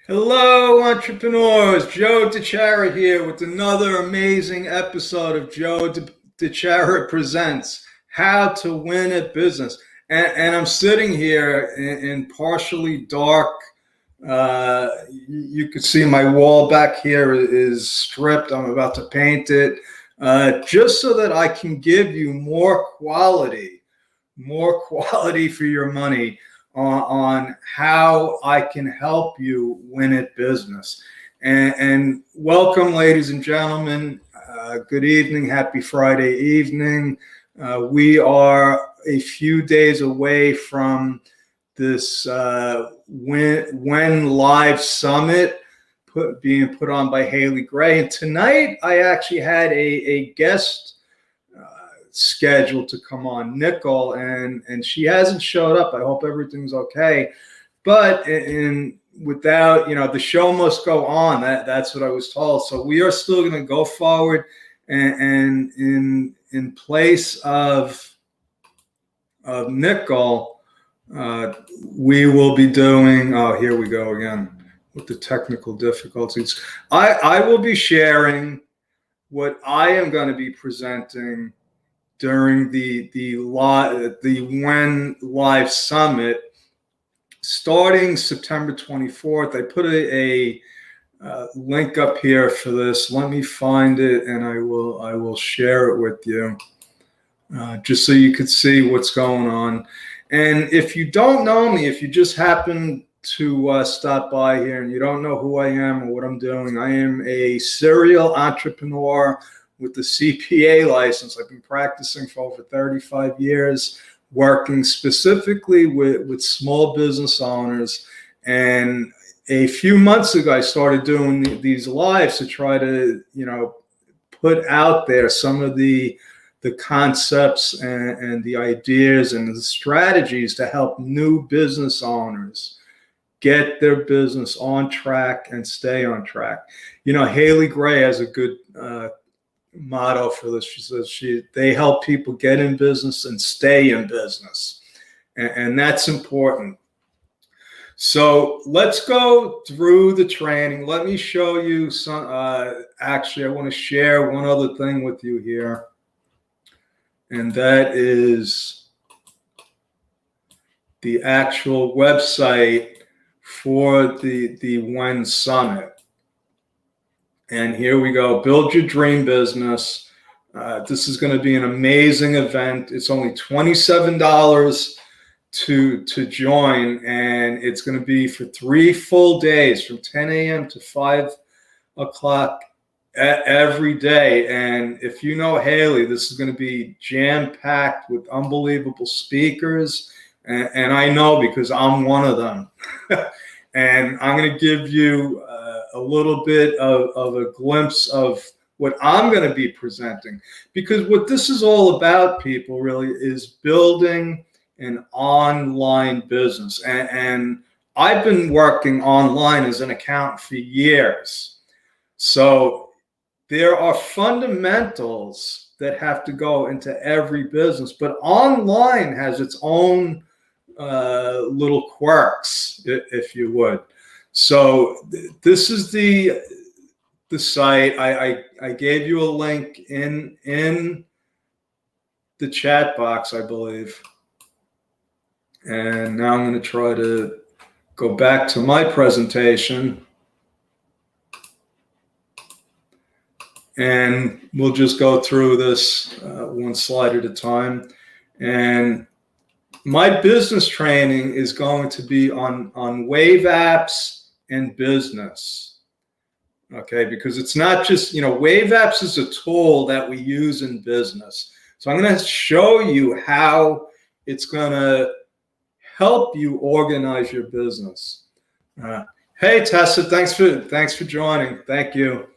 Hello, entrepreneurs. Joe DeChara here with another amazing episode of Joe DeChara Presents How to Win at Business. And I'm sitting here in partially dark. You can see my wall back here is stripped. I'm about to paint it just so that I can give you more quality for your money on how I can help you win at business. And welcome, ladies and gentlemen. Good evening. Happy Friday evening. We are a few days away from this When Live Summit being put on by Haley Gray. And tonight I actually had a guest scheduled to come on, Nicole, and she hasn't showed up. I hope everything's okay. But without, the show must go on. That's what I was told. So we are still going to go forward, and in place of Nicole, we will be doing. Oh, here we go again with the technical difficulties. I will be sharing what I am going to be presenting during the When Live Summit, starting September 24th. I put a link up here for this. Let me find it, and I will share it with you, just so you could see what's going on. And if you don't know me, if you just happen to stop by here and you don't know who I am or what I'm doing, I am a serial entrepreneur with the CPA license. I've been practicing for over 35 years, working specifically with small business owners. And a few months ago, I started doing these lives to try to, put out there some of the concepts and the ideas and the strategies to help new business owners get their business on track and stay on track. Haley Gray has a good motto for this. She says they help people get in business and stay in business, and that's important. So let's go through the training. Let me show you some. Actually, I want to share one other thing with you here, and that is the actual website for the When Summit. And here we go. Build your dream business. This is going to be an amazing event. It's only $27 to join, and it's going to be for 3 full days from 10 a.m. to 5 o'clock every day. And if you know Haley, this is going to be jam-packed with unbelievable speakers. And I know because I'm one of them. And I'm going to give you a little bit of a glimpse of what I'm going to be presenting. Because what this is all about, people, really is building an online business. And I've been working online as an accountant for years. So there are fundamentals that have to go into every business. But online has its own little quirks, if you would. So this is the site. I gave you a link in the chat box, I believe. And now I'm going to try to go back to my presentation. And we'll just go through this one slide at a time. And my business training is going to be on Wave apps and business. Okay, because it's not just, Wave apps is a tool that we use in business. So I'm going to show you how it's going to help you organize your business. Hey, Tessa, thanks for joining. Thank you.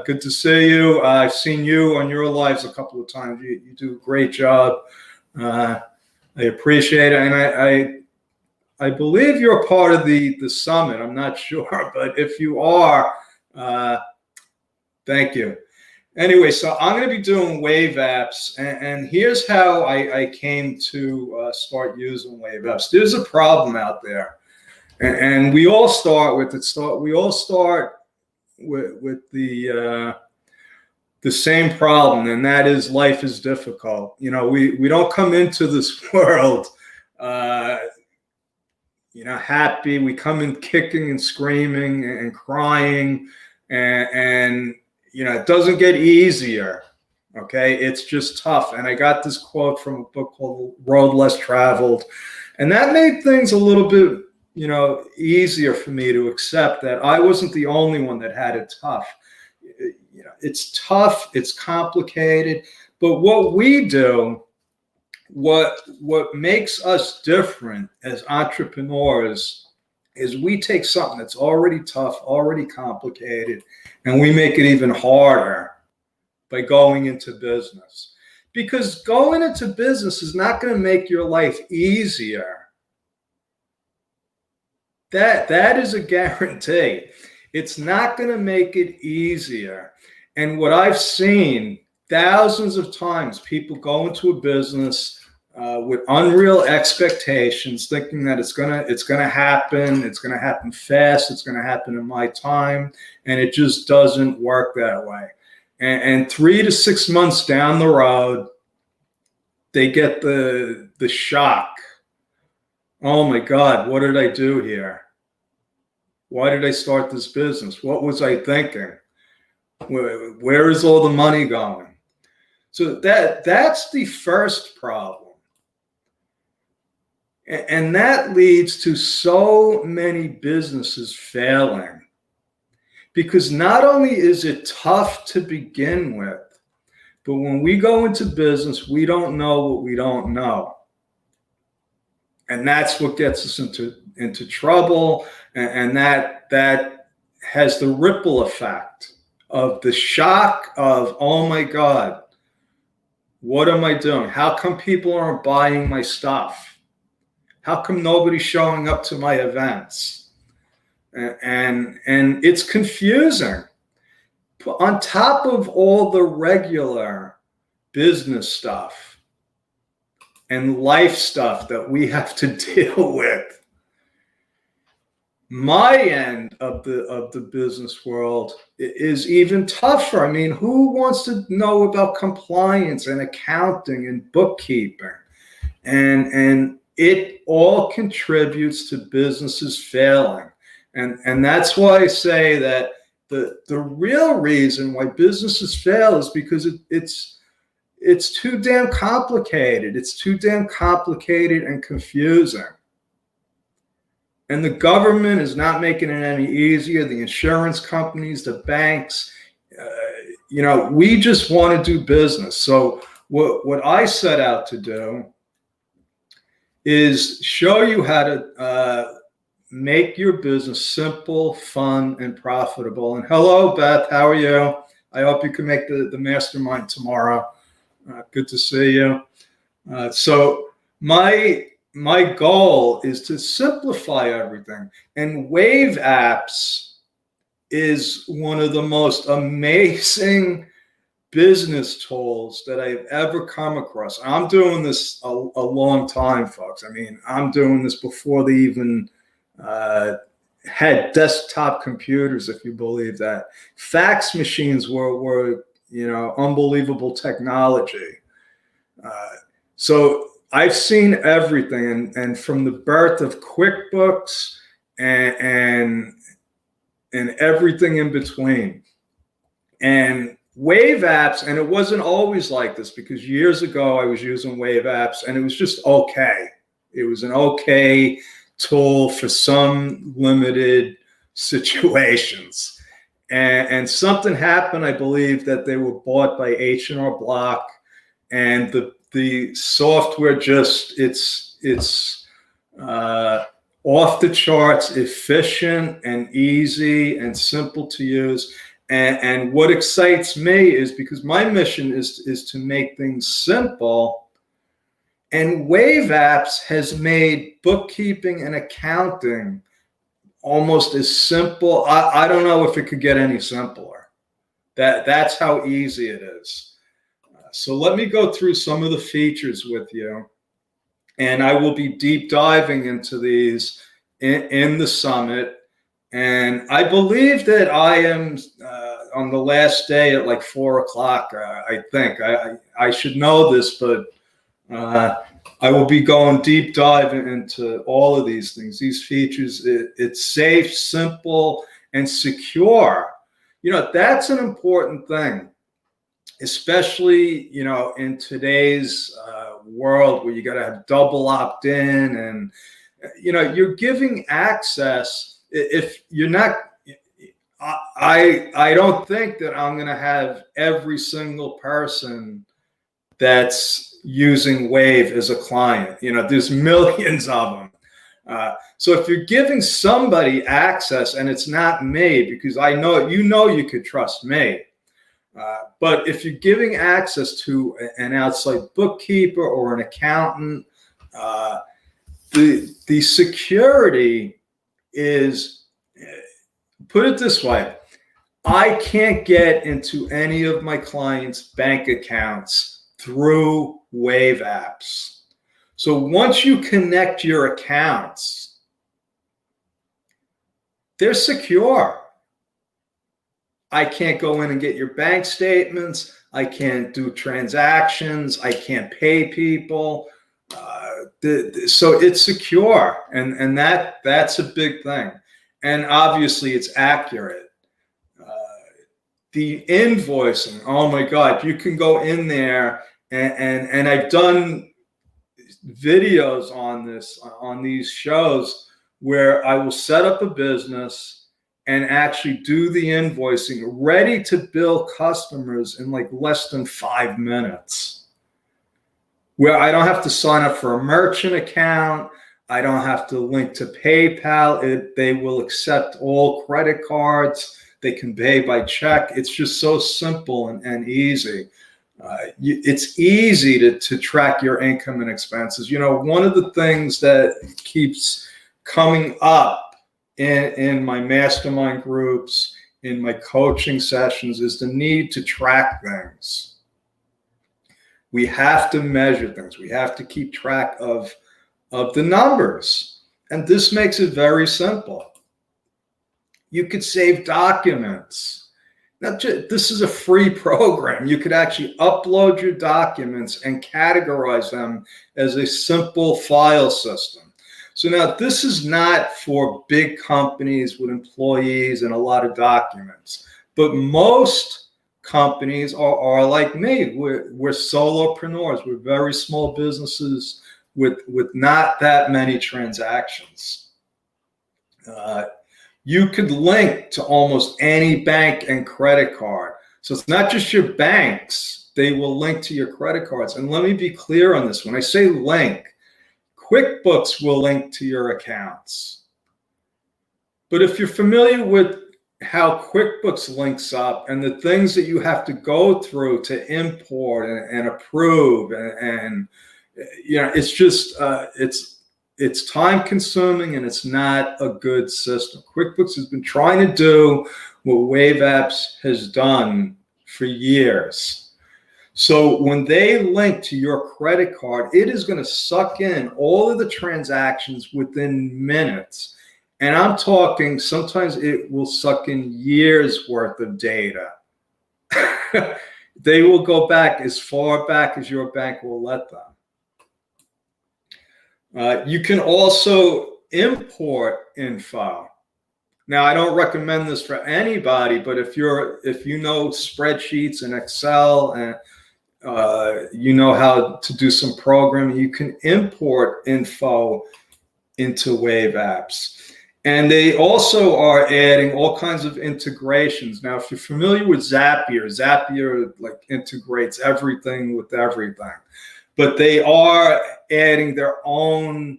Good to see you. I've seen you on your lives a couple of times. You do a great job. I appreciate it, and I believe you're a part of the summit. I'm not sure, but if you are, thank you. Anyway, so I'm going to be doing Wave apps, and here's how I came to start using Wave apps. There's a problem out there, And we all start with it. We all start with the same problem, and that is life is difficult. You know, we don't come into this world, happy. We come in kicking and screaming and crying, and it doesn't get easier. Okay, it's just tough. And I got this quote from a book called Road Less Traveled, and that made things a little bit easier for me to accept that I wasn't the only one that had it tough. It's tough, it's complicated, but what we do, what makes us different as entrepreneurs is we take something that's already tough, already complicated, and we make it even harder by going into business. Because going into business is not going to make your life easier. That is a guarantee. It's not going to make it easier. And what I've seen thousands of times, people go into a business with unreal expectations, thinking that it's gonna happen. It's gonna happen fast. It's gonna happen in my time, and it just doesn't work that way. And 3 to 6 months down the road, they get the shock. Oh my God, what did I do here? Why did I start this business? What was I thinking? Where is all the money going? So that's the first problem. And that leads to so many businesses failing. Because not only is it tough to begin with, but when we go into business, we don't know what we don't know. And that's what gets us into trouble. And that has the ripple effect of the shock of, oh my God, what am I doing? How come people aren't buying my stuff? How come nobody's showing up to my events? And it's confusing. On top of all the regular business stuff and life stuff that we have to deal with, my end of the business world is even tougher. I mean, who wants to know about compliance and accounting and bookkeeping? And it all contributes to businesses failing. And that's why I say that the real reason why businesses fail is because it's too damn complicated. It's too damn complicated and confusing. And the government is not making it any easier. The insurance companies, the banks, we just want to do business. So what I set out to do is show you how to make your business simple, fun, and profitable. And hello, Beth, how are you? I hope you can make the mastermind tomorrow. Good to see you. So my goal is to simplify everything. And Wave Apps is one of the most amazing business tools that I've ever come across. I'm doing this a long time, folks. I mean, I'm doing this before they even had desktop computers, if you believe that. Fax machines were unbelievable technology. So I've seen everything, and from the birth of QuickBooks and everything in between. And Wave Apps, and it wasn't always like this, because years ago I was using Wave Apps and it was just okay. It was an okay tool for some limited situations. And something happened, I believe, that they were bought by H&R Block, and the software just it's off the charts, efficient and easy and simple to use. And what excites me is, because my mission is to make things simple, and Wave Apps has made bookkeeping and accounting almost as simple. I don't know if it could get any simpler. That's how easy it is. So let me go through some of the features with you, and I will be deep diving into these in the summit. And I believe that I am on the last day at like 4 o'clock. I think I should know this, but I will be going deep dive into all of these things, these features. It's safe, simple, and secure. That's an important thing, especially, in today's world where you got to have double opt-in, and, you're giving access. If you're not, I don't think that I'm going to have every single person that's using Wave as a client. There's millions of them. So if you're giving somebody access, and it's not me, because I know, you could trust me. But if you're giving access to an outside bookkeeper or an accountant, the security is, put it this way, I can't get into any of my clients' bank accounts through Wave apps. So once you connect your accounts, they're secure. I can't go in and get your bank statements. I can't do transactions. I can't pay people. So it's secure, and that's a big thing. And obviously it's accurate. The invoicing, oh my God, you can go in there, and I've done videos on this, on these shows, where I will set up a business and actually do the invoicing, ready to bill customers in like less than 5 minutes, where I don't have to sign up for a merchant account. I don't have to link to PayPal. They will accept all credit cards. They can pay by check. It's just so simple and easy. It's easy to track your income and expenses. One of the things that keeps coming up in my mastermind groups, in my coaching sessions, is the need to track things. We have to measure things. We have to keep track of the numbers. And this makes it very simple. You could save documents. This is a free program. You could actually upload your documents and categorize them as a simple file system. So now this is not for big companies with employees and a lot of documents, but most companies are like me. We're solopreneurs. We're very small businesses with not that many transactions. You could link to almost any bank and credit card. So it's not just your banks. They will link to your credit cards. And let me be clear on this. When I say link, QuickBooks will link to your accounts. But if you're familiar with how QuickBooks links up and the things that you have to go through to import and approve, and it's just, it's time consuming, and it's not a good system. QuickBooks has been trying to do what Wave Apps has done for years. So when they link to your credit card, it is going to suck in all of the transactions within minutes. And I'm talking, sometimes it will suck in years worth of data. They will go back as far back as your bank will let them. You can also import info. Now, I don't recommend this for anybody, but if you know spreadsheets and Excel, and you know how to do some programming, you can import info into Wave Apps. And they also are adding all kinds of integrations. Now, if you're familiar with Zapier like integrates everything with everything. But they are adding their own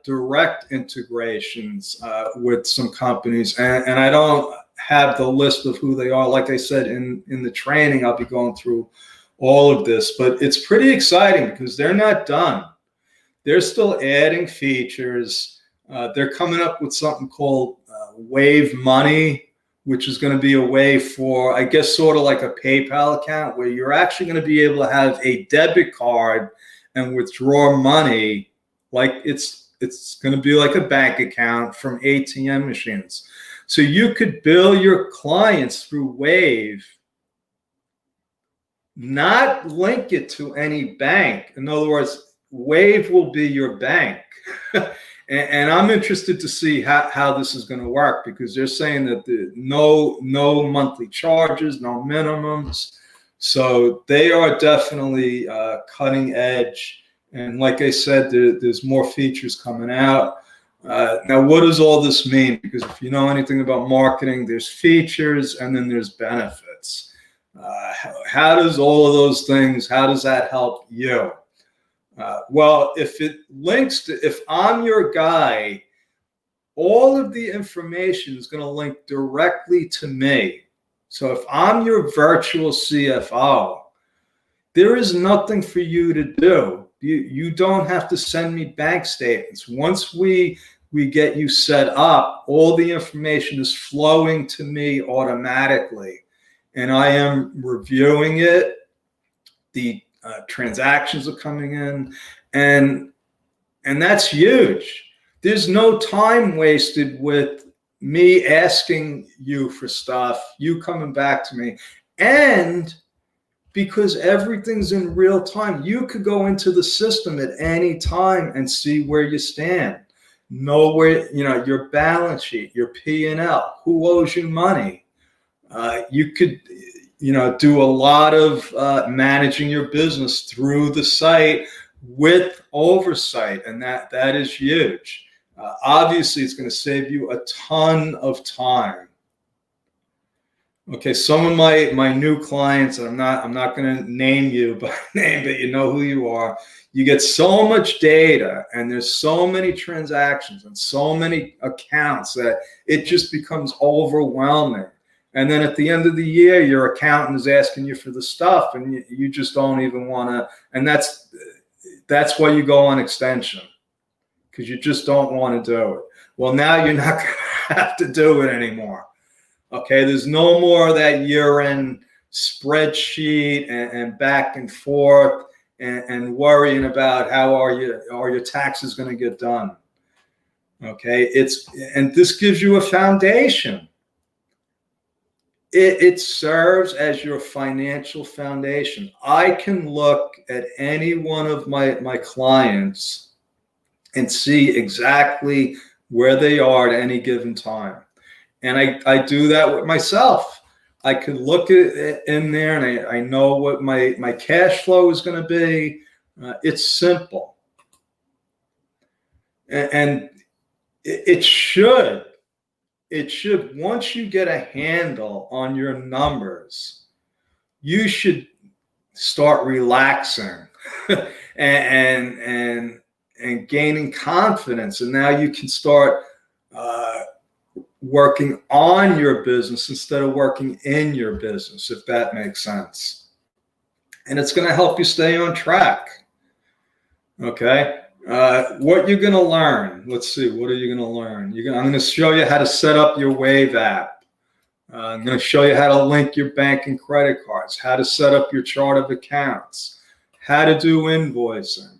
direct integrations with some companies. And I don't have the list of who they are. Like I said, in the training, I'll be going through all of this. But it's pretty exciting because they're not done. They're still adding features. They're coming up with something called Wave Money, which is going to be a way for, I guess, sort of like a PayPal account, where you're actually going to be able to have a debit card and withdraw money like it's it's going to be like a bank account from ATM machines. So you could bill your clients through Wave, not link it to any bank. In other words, Wave will be your bank. And I'm interested to see how this is going to work, because they're saying that no monthly charges, no minimums. So they are definitely cutting edge. And like I said, there's more features coming out. Now, what does all this mean? Because if you know anything about marketing, there's features and then there's benefits. How does all of those things, how does that help you? Well, if it links to, if I'm your guy, all of the information is going to link directly to me. So if I'm your virtual CFO, there is nothing for you to do. You don't have to send me bank statements. Once we get you set up, all the information is flowing to me automatically, and I am reviewing it. The transactions are coming in, and that's huge. There's no time wasted with me asking you for stuff, you coming back to me, and because everything's in real time, you could go into the system at any time and see where you stand, know where, your balance sheet, your P&L, who owes you money. You could do a lot of managing your business through the site with oversight, and that is huge. Obviously, it's going to save you a ton of time. Okay, some of my new clients, and I'm not going to name you by name, but you know who you are. You get so much data, and there's so many transactions and so many accounts that it just becomes overwhelming. And then at the end of the year, your accountant is asking you for the stuff, and you just don't even want to. And that's why you go on extension, because you just don't want to do it. Well, now you're not going to have to do it anymore. Okay, there's no more of that year-end spreadsheet and back and forth and worrying about how are your taxes going to get done. Okay, and this gives you a foundation. It serves as your financial foundation. I can look at any one of my clients and see exactly where they are at any given time. And I do that with myself. I could look at it in there, and I know what my cash flow is going to be. It's simple. And it should. Once you get a handle on your numbers, you should start relaxing and gaining confidence. And now you can start working on your business instead of working in your business, if that makes sense. And it's going to help you stay on track. Okay. What you're going to learn. Let's see. What are you going to learn? I'm going to show you how to set up your Wave app. I'm going to show you how to link your bank and credit cards, how to set up your chart of accounts, how to do invoicing,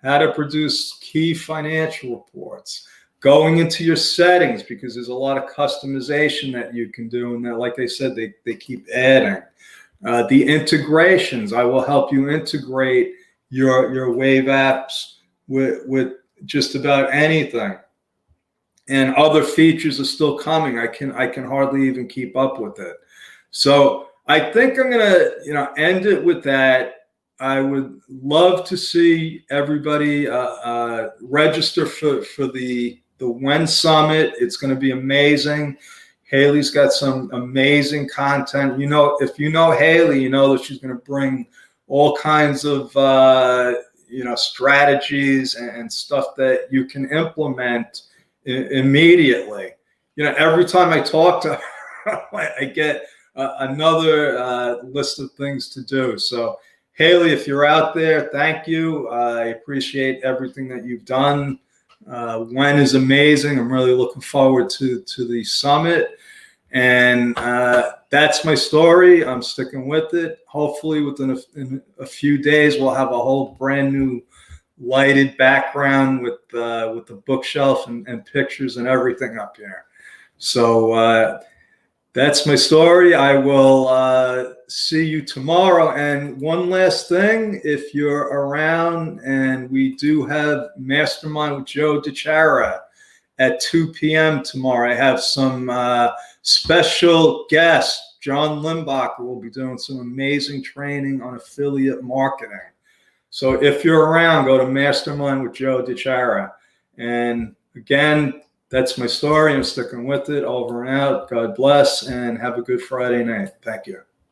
how to produce key financial reports, going into your settings, because there's a lot of customization that you can do. And that, like I said, they keep adding. The integrations, I will help you integrate your Wave apps with just about anything. And other features are still coming. I can hardly even keep up with it. So I think I'm gonna end it with that. I would love to see everybody register for the WEN Summit. It's going to be amazing. Haley's got some amazing content. If you know Haley, you know that she's going to bring all kinds of strategies and stuff that you can implement immediately. Every time I talk to her, I get another list of things to do. So Haley, if you're out there, thank you. I appreciate everything that you've done. WEN is amazing. I'm really looking forward to the summit. And that's my story. I'm sticking with it. Hopefully within a few days, we'll have a whole brand new lighted background with the bookshelf and pictures and everything up here. So that's my story. I will see you tomorrow. And one last thing, if you're around, and we do have Mastermind with Joe DiChiara at 2 p.m. tomorrow. I have some special guests. John Limbacher will be doing some amazing training on affiliate marketing. So if you're around, go to Mastermind with Joe DiChiara. And again, that's my story. I'm sticking with it. Over and out. God bless, and have a good Friday night. Thank you.